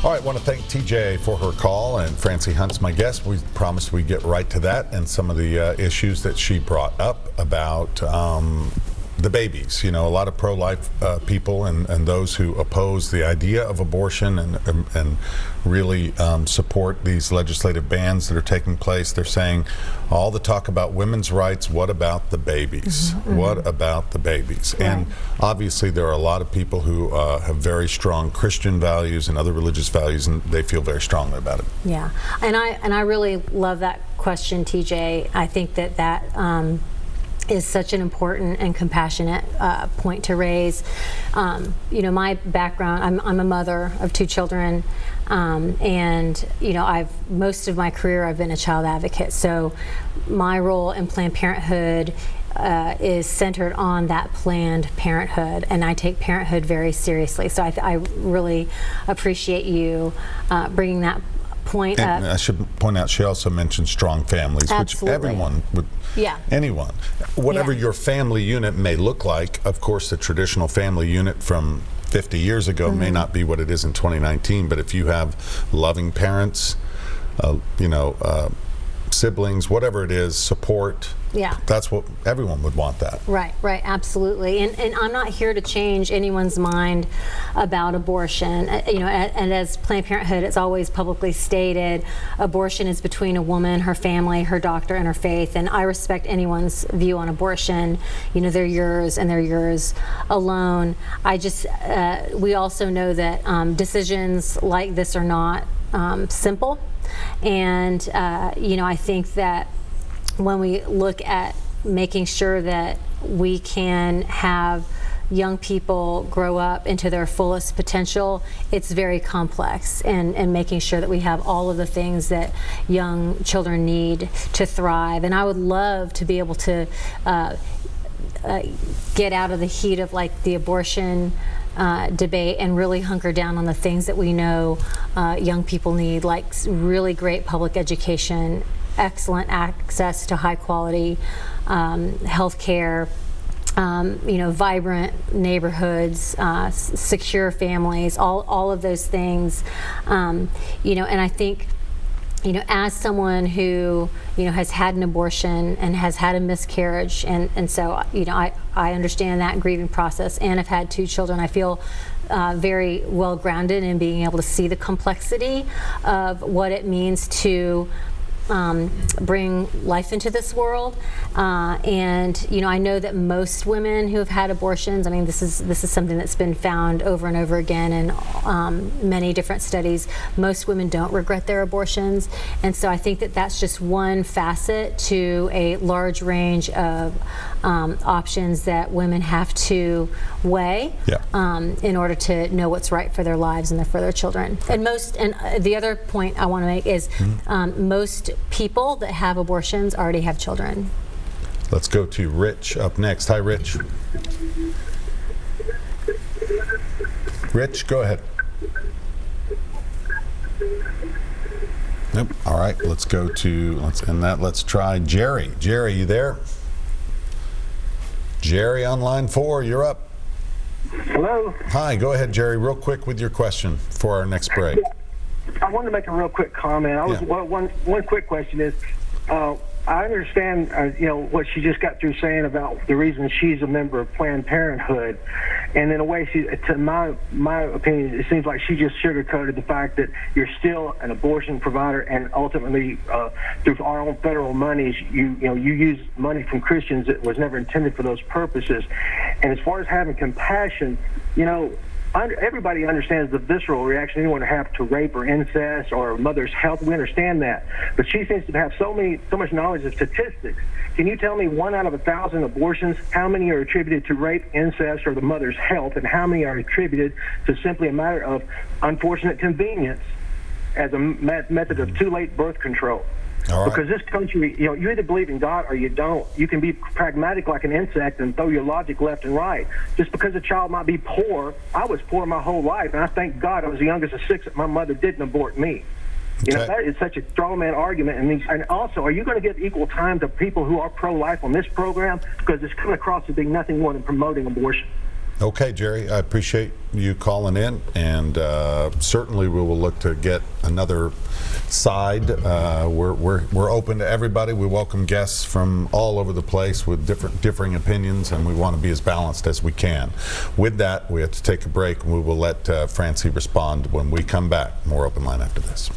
All right, I want to thank TJ for her call, and Francie Hunt's my guest. We promised we'd get right to that and some of the issues that she brought up about the babies. You know, a lot of pro-life people and those who oppose the idea of abortion and really support these legislative bans that are taking place. They're saying all the talk about women's rights, what about the babies? Mm-hmm. What about the babies? Right. And obviously there are a lot of people who have very strong Christian values and other religious values, and they feel very strongly about it. Yeah, and I really love that question, TJ. I think that is such an important and compassionate point to raise. You know, my background, I'm a mother of 2 children, and you know, most of my career I've been a child advocate. So my role in Planned Parenthood is centered on that Planned Parenthood, and I take parenthood very seriously. So I really appreciate you bringing that point up. I should point out, she also mentioned strong families, Absolutely. Which everyone would, anyone, whatever your family unit may look like. Of course, the traditional family unit from 50 years ago may not be what it is in 2019, but if you have loving parents, you know, siblings, whatever it is, support. Yeah. That's what everyone would want that. Right, absolutely. And I'm not here to change anyone's mind about abortion. You know, and as Planned Parenthood, it's always publicly stated, abortion is between a woman, her family, her doctor, and her faith. And I respect anyone's view on abortion. You know, they're yours and they're yours alone. We also know that decisions like this are not simple. And, you know, I think that when we look at making sure that we can have young people grow up into their fullest potential, it's very complex, and making sure that we have all of the things that young children need to thrive. And I would love to be able to get out of the heat of like the abortion debate and really hunker down on the things that we know young people need, like really great public education, excellent access to high quality health care, you know, vibrant neighborhoods, secure families, all of those things. You know, and I think, you know, as someone who, you know, has had an abortion and has had a miscarriage, and so, you know, I understand that grieving process, and I've had 2 children. I feel very well grounded in being able to see the complexity of what it means to bring life into this world, and you know, I know that most women who have had abortions, I mean, this is something that's been found over and over again in many different studies. Most women don't regret their abortions, and so I think that that's just one facet to a large range of options that women have to weigh in order to know what's right for their lives and for their children. And the other point I want to make is most people that have abortions already have children. Let's go to Rich up next. Hi, Rich. Rich, go ahead. Nope. All right, let's end that. Let's try Jerry. Jerry, you there? Jerry on line 4, you're up. Hello. Hi, go ahead, Jerry, real quick with your question for our next break. I wanted to make a real quick comment. One quick question is, I understand, you know, what she just got through saying about the reason she's a member of Planned Parenthood, and in a way, to my opinion, it seems like she just sugarcoated the fact that you're still an abortion provider, and ultimately, through our own federal monies, you use money from Christians that was never intended for those purposes. And as far as having compassion, you know, everybody understands the visceral reaction anyone would have to rape or incest or a mother's health. We understand that. But she seems to have so much knowledge of statistics. Can you tell me 1 out of 1,000 abortions, how many are attributed to rape, incest, or the mother's health, and how many are attributed to simply a matter of unfortunate convenience as a method of too late birth control? All right. Because this country, you know, you either believe in God or you don't. You can be pragmatic like an insect and throw your logic left and right. Just because a child might be poor, I was poor my whole life, and I thank God I was the youngest of 6 that my mother didn't abort me. You know, that is such a straw man argument. And also, are you going to give equal time to people who are pro-life on this program? Because it's coming across as being nothing more than promoting abortion. Okay, Jerry, I appreciate you calling in, and certainly we will look to get another side. We're open to everybody. We welcome guests from all over the place with differing opinions, and we want to be as balanced as we can. With that, we have to take a break, and we will let Francie respond when we come back. More Open Line after this.